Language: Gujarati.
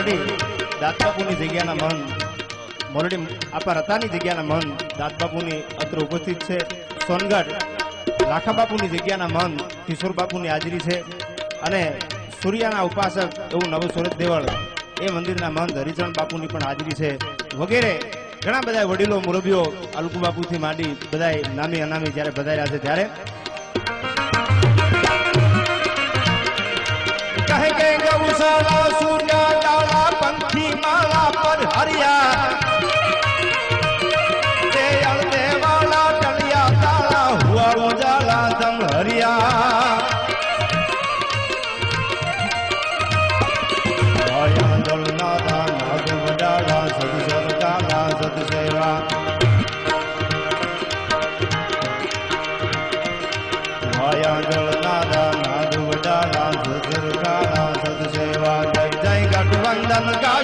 મોરડી દાદબાપુની જગ્યાના મહંત મોરડી આપા રતાની જગ્યાના મહંત દાદબાપુની અત્રે ઉપસ્થિત છે. સોનગઢ લાખા બાપુની જગ્યાના મહંત કિશોર બાપુની હાજરી છે અને સૂર્યાના ઉપાસક એવું નવું સુરત દેવળ એ મંદિરના મહંત હરિચરણ બાપુની પણ હાજરી છે વગેરે ઘણા બધા વડીલો મુરબીઓ અલકુ બાપુથી માંડી બધા નામી અનામી જ્યારે પધાર્યા છે ત્યારે કહે કે ગૌશાલા સૂર્ય ડાળા પંખી માળા પર હરિયા તે અળદે વાળા ટલિયા તાળા હુઆ ઉજાલા તમ હરિયા આયા દલનાથા નાદ વડાળા સદસર કાલા સદસેવા આયા દલનાથા નાદ વડાળા સદસર કાલા સદસેવા જય જય ગઠબંધન કા